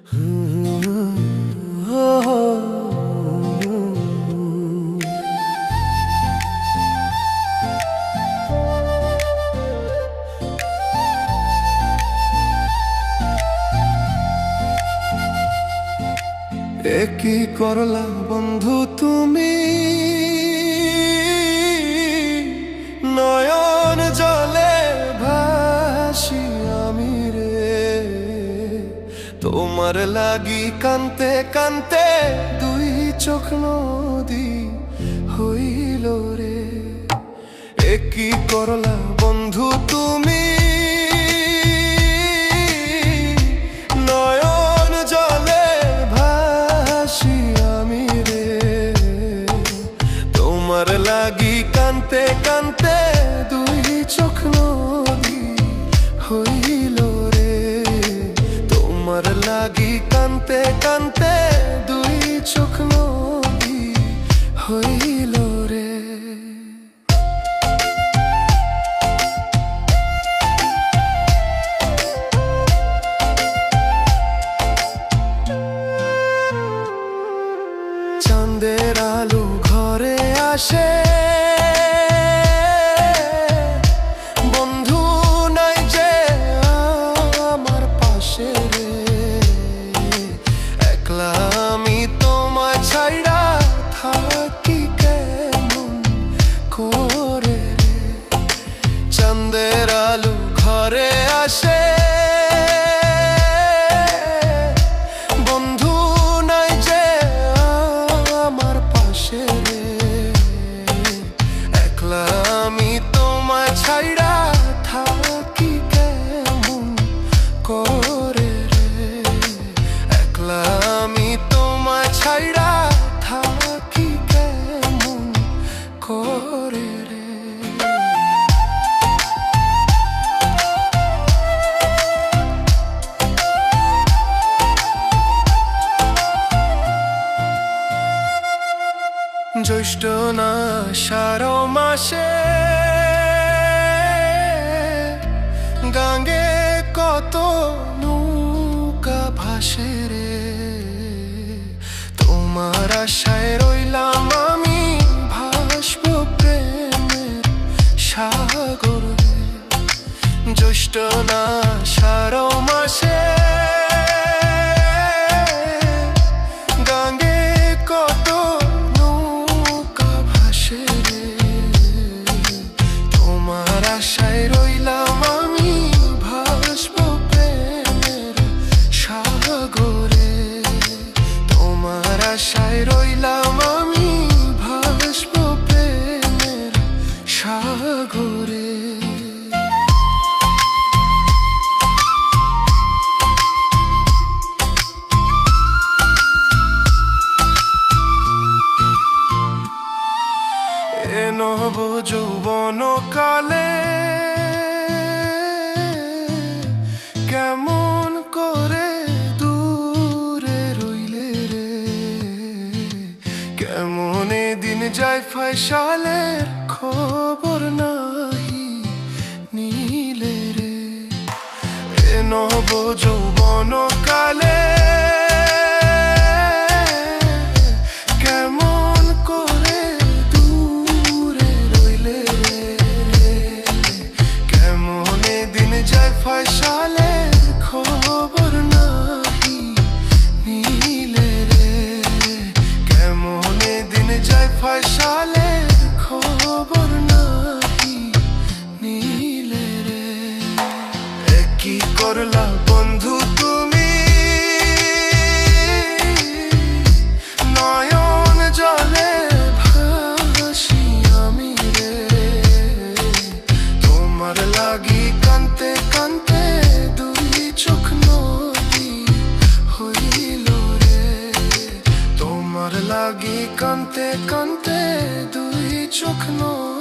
কি করলা বন্ধু তুমি, নয়ন জলে ভাসি আমি রে। তোমার লাগি কান্তে কান্তে দুই চোখ নদী হইল রে। কি করলা বন্ধু তুমি, নয়ন জলে ভাসি আমি রে। তোমার লাগি কান্তে কান্তে দুই চোখ নদী হইল রে। তোমার লাগি কান্তে কান্তে দুই চোখ নদী হইল রে। চাঁদের আলো ঘরে আসে, বন্ধু নাই যে আমার পাশে রে। একলা আমি তোমায় ছাইড়া থাকি কেমন করে রে। চাঁদের আলো ঘরে আসে, আমি তোমায় ছাইড়া থাকি কেমন করে রে। একলা আমি তোমায় ছাইড়া থাকি কেমন করে রে। জ্যৈষ্ঠ না আষাঢ় মাসে গাঙ্গে কত নৌকা ভাসে রে। তোমার আশায় রইলাম আমি ভাসব প্রেমের সাগরে। জ্যৈষ্ঠ না আষাঢ় মাসে গাঙ্গে কত আশায় রইলাম আমি ভাসব প্রেমের সাগরে। তোমার আশায় রইলাম আমি ভাসব প্রেমের সাগরে। এ নব যৌবন কালে কেমন করে দূরে রইলে রে। কেমন দিন যায় ফয়সালের খবর নাহি নিলে রে। এ নব যৌবন কালে কেমন করে দূরে রইলে রে। কেমন দিন যায় ফয়সালের খবর নাহি নিলে রে। কেমন দিন যায় ফয়সালের খবর নাহি নিলে রে। কি করলা বন্ধু তুমি, নয়ন জলে ভাসি আমি রে। তোমার লাগি কান্তে কান্তে দুই চোখ নদী হইল রে। তোমার লাগি কান্তে কান্তে দুই চোখ নদী